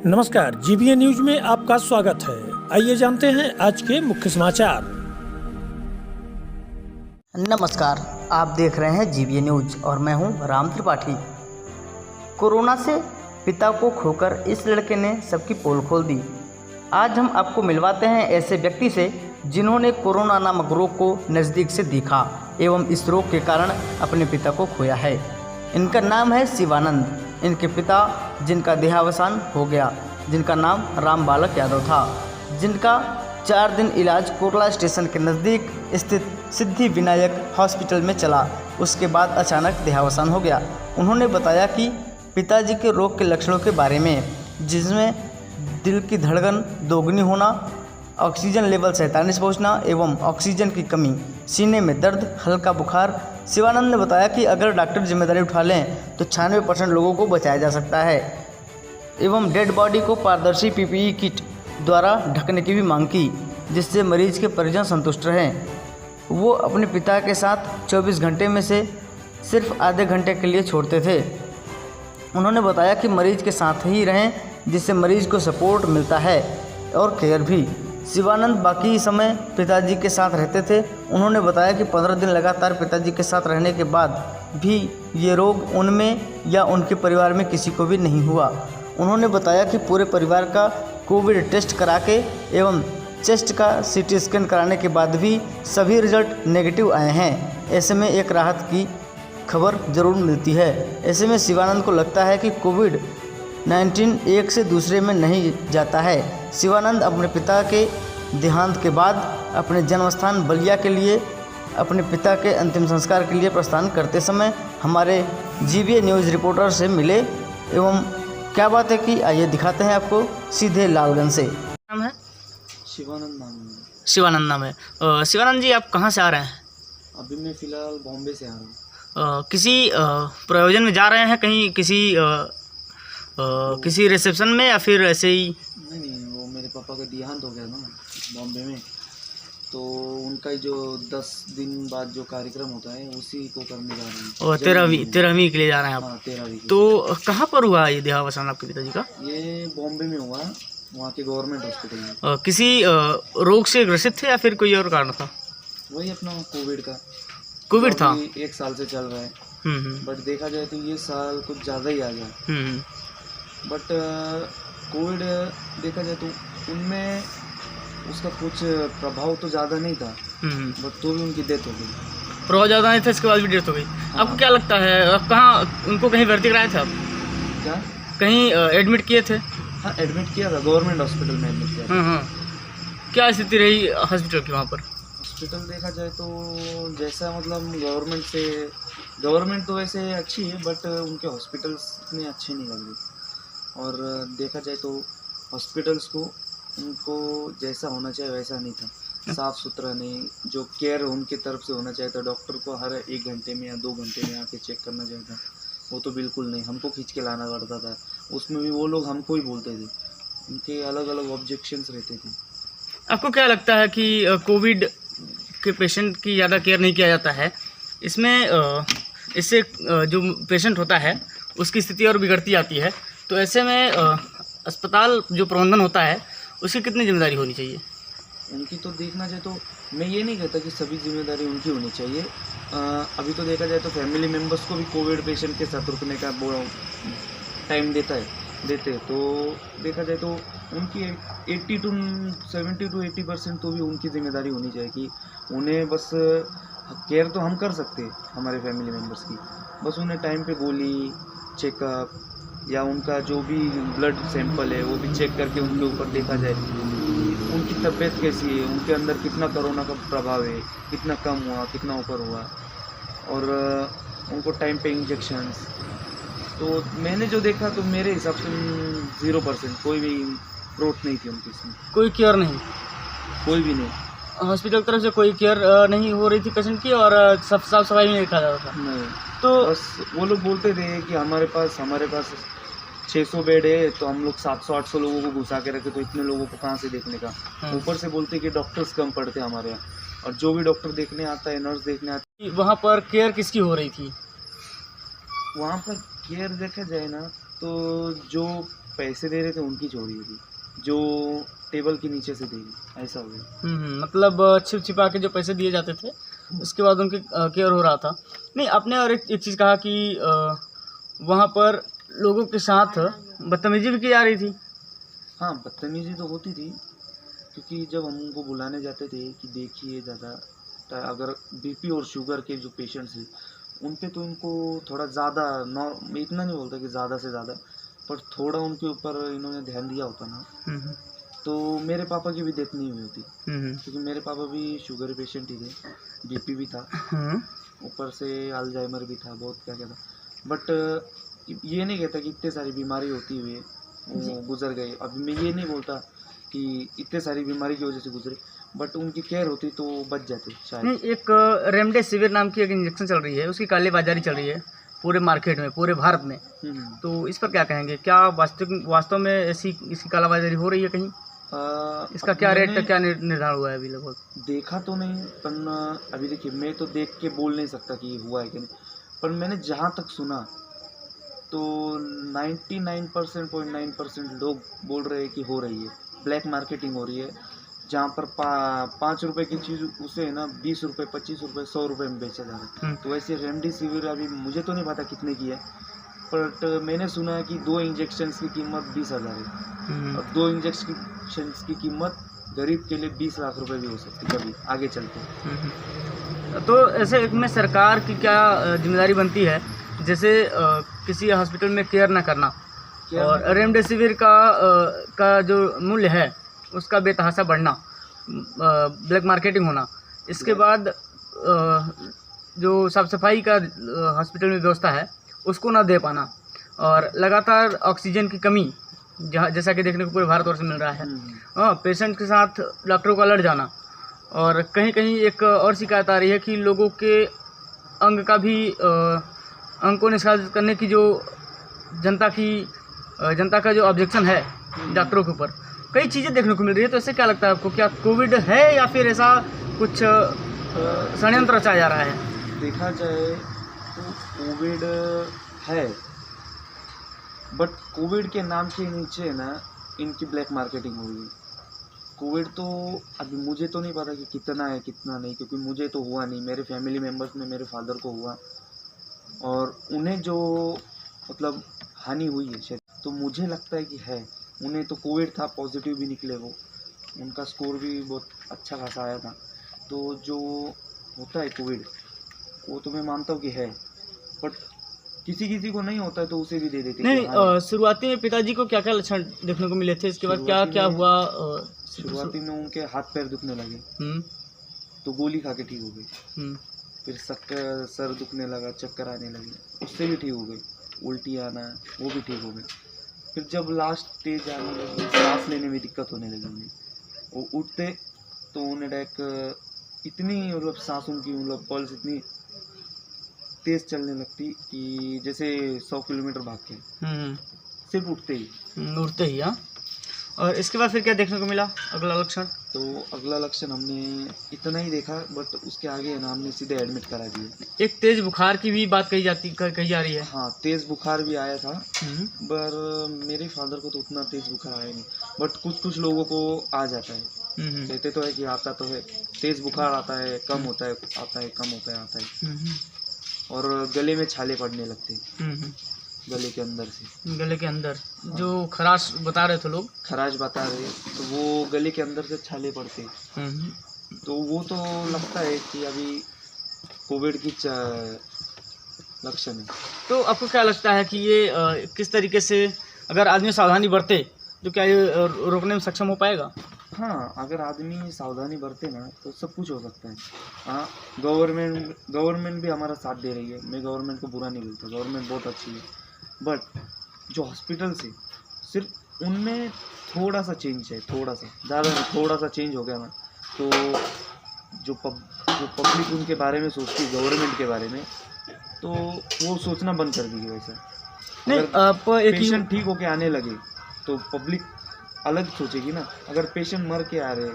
नमस्कार, GBA news में आपका स्वागत है। आइए जानते हैं आज के मुख्य समाचार। नमस्कार, आप देख रहे हैं जीबीए न्यूज और मैं हूं राम त्रिपाठी। कोरोना से पिता को खोकर इस लड़के ने सबकी पोल खोल दी। आज हम आपको मिलवाते हैं ऐसे व्यक्ति से जिन्होंने कोरोना नामक रोग को नज़दीक से देखा एवं इस रोग के कारण अपने पिता को खोया है। इनका नाम है शिवानंद। इनके पिता जिनका देहावसान हो गया, जिनका नाम राम बालक यादव था, जिनका 4 दिन इलाज कोटला स्टेशन के नज़दीक स्थित सिद्धि विनायक हॉस्पिटल में चला। उसके बाद अचानक देहावसान हो गया। उन्होंने बताया कि पिताजी के रोग के लक्षणों के बारे में, जिसमें दिल की धड़कन दोगुनी होना, ऑक्सीजन लेवल 47 पहुँचना एवं ऑक्सीजन की कमी, सीने में दर्द, हल्का बुखार। शिवानंद ने बताया कि अगर डॉक्टर जिम्मेदारी उठा लें तो 96% लोगों को बचाया जा सकता है एवं डेड बॉडी को पारदर्शी पीपीई किट द्वारा ढकने की भी मांग की, जिससे मरीज के परिजन संतुष्ट रहें। वो अपने पिता के साथ 24 घंटे में से सिर्फ आधे घंटे के लिए छोड़ते थे। उन्होंने बताया कि मरीज के साथ ही रहें, जिससे मरीज को सपोर्ट मिलता है और केयर भी। शिवानंद बाकी समय पिताजी के साथ रहते थे। उन्होंने बताया कि 15 दिन लगातार पिताजी के साथ रहने के बाद भी ये रोग उनमें या उनके परिवार में किसी को भी नहीं हुआ। उन्होंने बताया कि पूरे परिवार का कोविड टेस्ट करा के एवं चेस्ट का सीटी स्कैन कराने के बाद भी सभी रिजल्ट नेगेटिव आए हैं। ऐसे में एक राहत की खबर ज़रूर मिलती है। ऐसे में शिवानंद को लगता है कि कोविड-19 एक से दूसरे में नहीं जाता है। शिवानंद अपने पिता के देहांत के बाद अपने जन्मस्थान बलिया के लिए अपने पिता के अंतिम संस्कार के लिए प्रस्थान करते समय हमारे जीबीए न्यूज़ रिपोर्टर से मिले एवं क्या बात है कि आइए दिखाते हैं आपको सीधे लालगंज से। नाम है? शिवानंद नाम है। शिवानंद नाम है। शिवानंद जी, आप कहाँ से आ रहे हैं? अभी मैं फ़िलहाल बॉम्बे से आ रहा हूँ। किसी प्रयोजन में जा रहे हैं, कहीं किसी रिसेप्शन में या फिर ऐसे ही? नहीं, वो मेरे पापा का देहांत हो गया ना बॉम्बे में, तो उनका ही जो 10 दिन बाद जो कार्यक्रम होता है उसी को करने जा रहे हैं। और 13वीं के लिए जा रहे हैं आप? हाँ, 13वीं। तो कहाँ पर हुआ ये देहावसान आपके पिताजी का? ये बॉम्बे में हुआ, वहाँ के गवर्नमेंट हॉस्पिटल में। किसी रोग से ग्रसित थे या फिर कोई और कारण था? वही अपना कोविड का। कोविड था? 1 साल से चल रहा है। बट देखा जाए तो ये साल कुछ ज़्यादा ही आ गया। बट कोविड देखा जाए तो उनमें उसका कुछ प्रभाव तो ज़्यादा नहीं था, बट तो भी उनकी डेथ हो गई। प्रभाव ज़्यादा नहीं था, इसके बाद भी डेथ हो गई। आपको क्या लगता है, आप कहाँ उनको कहीं भर्ती कराए थे आप? क्या? कहीं एडमिट किए थे? हाँ, एडमिट किया था, गवर्नमेंट हॉस्पिटल में एडमिट किया था। क्या स्थिति रही हॉस्पिटल की वहाँ पर? हॉस्पिटल देखा जाए तो जैसा मतलब गवर्नमेंट तो वैसे अच्छी है, बट उनके हॉस्पिटल्स इतने अच्छे नहीं लग रहे। और देखा जाए तो हॉस्पिटल्स को उनको जैसा होना चाहिए वैसा नहीं था, साफ़ सुथरा नहीं। जो केयर उनकी तरफ से होना चाहिए था, डॉक्टर को हर 1 घंटे में या 2 घंटे में आके चेक करना चाहिए था, वो तो बिल्कुल नहीं। हमको खींच के लाना पड़ता था, उसमें भी वो लोग हमको ही बोलते थे, उनके अलग अलग ऑब्जेक्शंस रहते थे। आपको क्या लगता है कि कोविड के पेशेंट की ज़्यादा केयर नहीं किया जाता है? इसमें इससे जो पेशेंट होता है उसकी स्थिति और बिगड़ती जाती है, तो ऐसे में अस्पताल जो प्रबंधन होता है उसकी कितनी जिम्मेदारी होनी चाहिए? उनकी तो देखना जाए तो मैं ये नहीं कहता कि सभी जिम्मेदारी उनकी होनी चाहिए। अभी तो देखा जाए तो फैमिली मेम्बर्स को भी कोविड पेशेंट के साथ रुकने का टाइम देते तो देखा जाए तो उनकी 70 to 80% तो भी उनकी जिम्मेदारी होनी चाहिए कि उन्हें बस केयर तो हम कर सकते हैं हमारे फैमिली मेम्बर्स की, बस उन्हें टाइम पे गोली, चेकअप या उनका जो भी ब्लड सैंपल है वो भी चेक करके उनके ऊपर देखा जाए उनकी तबीयत कैसी है, उनके अंदर कितना कोरोना का प्रभाव है, कितना कम हुआ, कितना ऊपर हुआ, और उनको टाइम पे इंजेक्शंस। तो मैंने जो देखा तो मेरे हिसाब से 0% कोई भी ग्रोथ नहीं थी उनकी, इसमें कोई केयर नहीं? कोई भी नहीं। हॉस्पिटल की तरफ से कोई केयर नहीं हो रही थी पेशेंट की, और सब साफ सफाई नहीं रखा जाता था? नहीं, तो बस वो लोग बोलते थे कि हमारे पास 600 बेड है, तो हम लोग 700-800 लोगों को घुसा के रखे, तो इतने लोगों को कहाँ से देखने का। ऊपर से बोलते कि डॉक्टर्स कम पड़ते हमारे यहाँ, और जो भी डॉक्टर देखने आता है, नर्स देखने आती है। वहाँ पर केयर किसकी हो रही थी? वहाँ पर केयर देखा जाए ना तो जो पैसे दे रहे थे उनकी चोरी थी, जो टेबल के नीचे से देगी, ऐसा हो गया। मतलब छिप छिपा के जो पैसे दिए जाते थे उसके बाद उनकी केयर हो रहा था। नहीं, आपने और एक चीज़ कहा कि वहाँ पर लोगों के साथ बदतमीजी भी की जा रही थी। हाँ, बदतमीजी तो होती थी, क्योंकि जब हम उनको बुलाने जाते थे कि देखिए ज़्यादा अगर बीपी और शुगर के जो पेशेंट्स हैं उन पे तो इनको थोड़ा ज़्यादा इतना नहीं बोलता कि ज़्यादा से ज़्यादा, पर थोड़ा उनके ऊपर इन्होंने ध्यान दिया होता ना तो मेरे पापा की भी डेथ नहीं हुई होती, क्योंकि मेरे पापा भी शुगर पेशेंट ही थे, बीपी भी था, ऊपर से अल्जाइमर भी था, बहुत क्या क्या था। बट ये नहीं कहता कि इतने सारी बीमारी होती हुई वो गुजर गए। अभी मैं ये नहीं बोलता कि इतने सारी बीमारी की वजह से गुजरे, बट उनकी केयर होती तो बच जाते शायद। नहीं, एक रेमडेसिविर नाम की एक इंजेक्शन चल रही है, उसकी कालेबाजारी चल रही है पूरे मार्केट में, पूरे भारत में। तो इस पर क्या कहेंगे? क्या वास्तव में ऐसी इसकी कालाबाजारी हो रही है कहीं? इसका क्या रेट क्या निर्धारण हुआ है अभी? लगभग देखा तो नहीं, पर अभी देखिए मैं तो देख के बोल नहीं सकता कि हुआ है कि नहीं, पर मैंने जहाँ तक सुना तो 99.9% लोग बोल रहे हैं कि हो रही है, ब्लैक मार्केटिंग हो रही है, जहाँ पर 5 रुपए की चीज़ उसे ना 20 रुपये 25 रुपये 100 रुपये में बेचा जा रहा है। तो वैसे रेमडेसिविर अभी मुझे तो नहीं पता कितने की है, बट मैंने सुना है कि 2 इंजेक्शन्स की कीमत 20,000 है, और 2 इंजेक्शन्स की कीमत गरीब के लिए 20 लाख रुपए भी हो सकती है कभी आगे चलते। तो ऐसे में सरकार की क्या जिम्मेदारी बनती है? जैसे किसी हॉस्पिटल में केयर ना करना और रेमडेसिविर का जो मूल्य है उसका बेतहाशा बढ़ना, ब्लैक मार्केटिंग होना, इसके बाद जो साफ सफाई का हॉस्पिटल में व्यवस्था है उसको ना दे पाना, और लगातार ऑक्सीजन की कमी जैसा कि देखने को पूरे भारतवर्ष में मिल रहा है। पेशेंट के साथ डॉक्टरों का लड़ जाना, और कहीं कहीं एक और शिकायत आ रही है कि लोगों के अंग को निष्कासित करने की जो जनता का जो ऑब्जेक्शन है डॉक्टरों के ऊपर, कई चीज़ें देखने को मिल रही है। तो इससे क्या लगता है आपको, क्या कोविड है या फिर ऐसा कुछ षड्यंत्र रचाया जा रहा है? देखा जाए तो कोविड है, बट कोविड के नाम के नीचे ना इनकी ब्लैक मार्केटिंग हो रही है। कोविड तो अभी मुझे तो नहीं पता कि कितना है कितना नहीं, क्योंकि मुझे तो हुआ नहीं, मेरे फैमिली मेम्बर्स में मेरे फादर को हुआ, और उन्हें जो मतलब हानि हुई है शायद, तो मुझे लगता है कि है। उन्हें तो कोविड था, पॉजिटिव भी निकले वो, उनका स्कोर भी बहुत अच्छा खासा आया था। तो जो होता है कोविड वो तो मैं मानता हूँ कि है, बट किसी को नहीं होता है तो उसे भी दे देते। नहीं, शुरुआती में पिताजी को क्या क्या लक्षण देखने को मिले थे? इसके बाद क्या क्या हुआ? शुरुआती में उनके हाथ पैर दुखने लगे, तो गोली खा के ठीक हो गई। फिर सर दुखने लगा, चक्कर आने लगे, उससे भी ठीक हो गई। उल्टी आना, वो भी ठीक हो गई। फिर जब लास्ट स्टेज आने लगी, सांस लेने में दिक्कत होने लगी उन्हें, वो उठते तो उन्हें डायरेक्ट इतनी मतलब सांस उनकी मतलब पल्स इतनी तेज़ चलने लगती कि जैसे 100 किलोमीटर भाग के, सिर्फ उठते ही। हाँ। और इसके बाद फिर क्या देखने को मिला अगला लक्षण? तो अगला लक्षण हमने इतना ही देखा, बट उसके आगे है ना हमने सीधे एडमिट करा दिया। एक तेज बुखार की भी बात कही जा रही है। हाँ, तेज़ बुखार भी आया था, पर मेरे फादर को तो उतना तेज़ बुखार आया नहीं, बट कुछ लोगों को आ जाता है। कहते तो है कि आता तो है, तेज़ बुखार आता है, कम होता है, आता है, कम होता है, आता है, और गले में छाले पड़ने लगते, गले के अंदर जो खराश बता रहे थे लोग, तो वो गले के अंदर से छाले पड़ते, तो वो तो लगता है कि अभी कोविड की लक्षण है। तो आपको क्या लगता है कि ये किस तरीके से अगर आदमी सावधानी बरते तो क्या ये रोकने में सक्षम हो पाएगा? हाँ, अगर आदमी सावधानी बरते ना तो सब कुछ हो सकता है। हाँ, गवर्नमेंट भी हमारा साथ दे रही है, मैं गवर्नमेंट को बुरा नहीं बोलता, गवर्नमेंट बहुत अच्छी है, बट जो हॉस्पिटल्स है सिर्फ उनमें थोड़ा सा चेंज है, थोड़ा सा ज़्यादा नहीं, थोड़ा सा चेंज हो गया ना, तो जो पब्लिक उनके बारे में सोचती है, गवर्नमेंट के बारे में, तो वो सोचना बंद कर देगी। वैसा नहीं, आप पेशेंट ठीक होके आने लगे तो पब्लिक अलग सोचेगी ना। अगर पेशेंट मर के आ रहे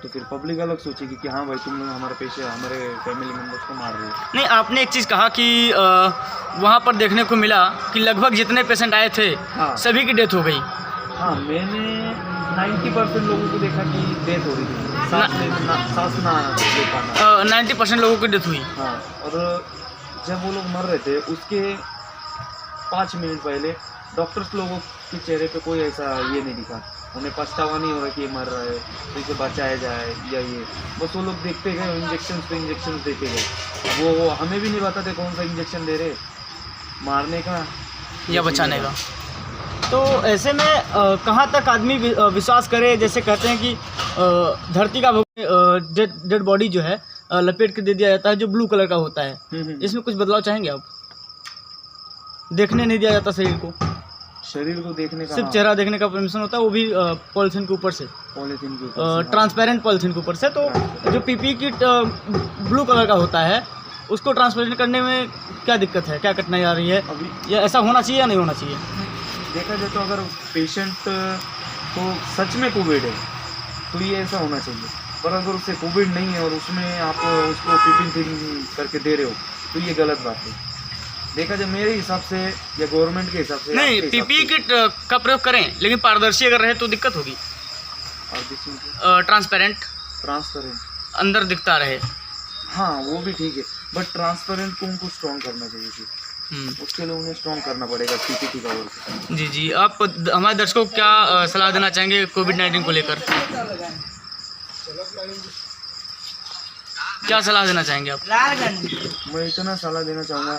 तो फिर पब्लिक अलग सोचेगी कि हाँ भाई तुम लोग हमारे फैमिली मेम्बर्स को मार रहे हो। नहीं, आपने एक चीज़ कहा कि वहाँ पर देखने को मिला कि लगभग जितने पेशेंट आए थे, हाँ, सभी की डेथ हो गई। हाँ, मैंने 90% लोगों को देखा कि डेथ हो रही थी, सांस ना ले पाना। 90% लोगों की डेथ हुई। हाँ, और जब वो लोग मर रहे थे उसके 5 मिनट पहले डॉक्टर्स लोगों के चेहरे पे कोई ऐसा ये नहीं दिखा, उन्हें पछतावा नहीं हो रहा कि ये मर रहा है तो इसे बचाया जाए या ये, बस वो लोग देखते गए, इंजेक्शन पे इंजेक्शन देते गए। वो हमें भी नहीं बताते कौन सा इंजेक्शन दे रहे, मारने का या बचाने का। तो ऐसे में कहाँ तक आदमी विश्वास करे? जैसे कहते हैं कि धरती का डेड बॉडी जो है लपेट के दे दिया जाता है, जो ब्लू कलर का होता है। इसमें कुछ बदलाव चाहेंगे आप? देखने नहीं दिया जाता शरीर को देखने का, सिर्फ चेहरा देखने का परमिशन होता है, वो भी पॉलिथीन के ऊपर से, ट्रांसपेरेंट पॉलिथीन के ऊपर से। तो जो पीपी किट ब्लू कलर का होता है उसको ट्रांसपेरेंट करने में क्या दिक्कत है, क्या कठिनाई आ रही है अभी? या ऐसा होना चाहिए या नहीं होना चाहिए? देखा जाए तो अगर पेशेंट को सच में कोविड है तो ये ऐसा होना चाहिए, पर अगर उससे कोविड नहीं है और उसमें आप उसको पीपी किट करके दे रहे हो तो ये गलत बात है। देखा जाए मेरे हिसाब से या गवर्नमेंट के हिसाब से नहीं, पीपी किट का प्रयोग करें लेकिन पारदर्शी अगर रहे तो दिक्कत होगी। ट्रांसपेरेंट अंदर दिखता रहे, हाँ वो भी ठीक है, बट ट्रांसपेरेंट को उनको स्ट्रॉन्ग करना चाहिए थी। उसके लिए उन्हें स्ट्रॉन्ग करना पड़ेगा पीपीटी का वर्क। जी जी, आप हमारे दर्शकों को क्या सलाह देना चाहेंगे कोविड-19 को लेकर? क्या सलाह देना चाहेंगे आप? मैं इतना सलाह देना चाहूँगा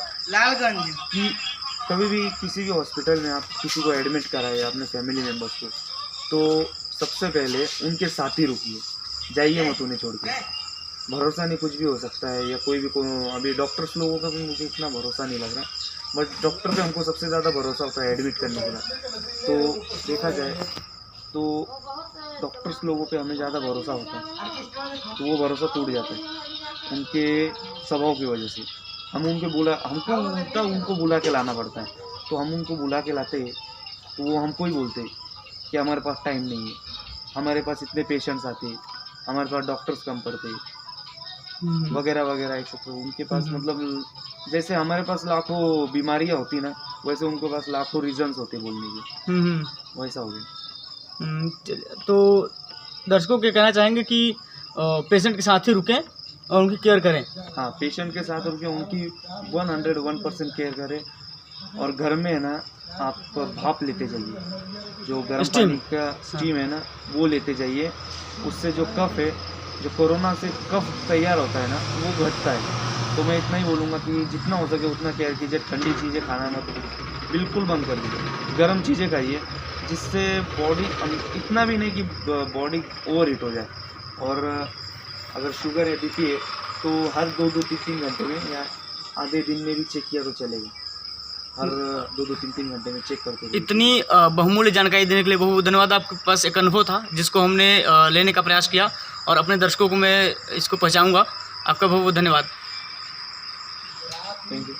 कि कभी भी किसी भी हॉस्पिटल में आप किसी को एडमिट कराए अपने फैमिली मेम्बर्स को, तो सबसे पहले उनके साथ ही रुकिए, जाइए मत उन्हें छोड़ के। भरोसा नहीं, कुछ भी हो सकता है, या कोई भी अभी डॉक्टर्स लोगों का भी मुझे इतना भरोसा नहीं लग रहा, बट डॉक्टर पे हमको सबसे ज़्यादा भरोसा होता है एडमिट करने के बाद। तो देखा जाए तो डॉक्टर्स लोगों पे हमें ज़्यादा भरोसा होता है, तो वो भरोसा टूट जाता है उनके स्वभाव की वजह से। उनको बुला के लाना पड़ता है, तो हम उनको बुला के लाते हैं तो वो हमको ही बोलते हैं कि हमारे पास टाइम नहीं है, हमारे पास इतने पेशेंट्स आते हैं, हमारे पास डॉक्टर्स कम पड़ते हैं वगैरह वगैरह। एक तो उनके पास मतलब जैसे हमारे पास लाखों बीमारियां होती ना, वैसे उनके पास लाखों रीजंस होते बोलने के, वैसा हो गया। तो दर्शकों के कहना चाहेंगे कि पेशेंट के साथ ही रुकें और उनकी केयर करें। हाँ, पेशेंट के साथ रुकें, उनकी 101% केयर करें, और घर में है ना आप भाप लेते जाइए, जो गर्म पानी का स्टीम है ना वो लेते जाइए, उससे जो कफ है, जो कोरोना से कफ तैयार होता है ना वो घटता है। तो मैं इतना ही बोलूँगा कि जितना हो सके उतना केयर कीजिए, ठंडी चीज़ें खाना मत बिल्कुल बंद कर दीजिए, गर्म चीज़ें खाइए, जिससे बॉडी इतना भी नहीं कि बॉडी ओवर हीट हो जाए। और अगर शुगर है, बीपी है, तो हर 2-3 घंटे में या आधे दिन में भी चेक किया तो चलेगा, हर 2-3 घंटे में चेक करके। इतनी बहुमूल्य जानकारी देने के लिए बहुत धन्यवाद। आपके पास एक अनुभव था जिसको हमने लेने का प्रयास किया और अपने दर्शकों को मैं इसको पहुंचाऊंगा। आपका बहुत बहुत धन्यवाद। Thank you.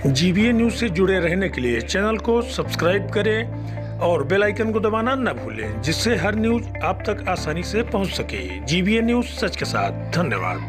जीबीए न्यूज़ से जुड़े रहने के लिए चैनल को सब्सक्राइब करें और बेल आइकन को दबाना न भूलें, जिससे हर न्यूज़ आप तक आसानी से पहुंच सके। जीबीए न्यूज़, सच के साथ। धन्यवाद।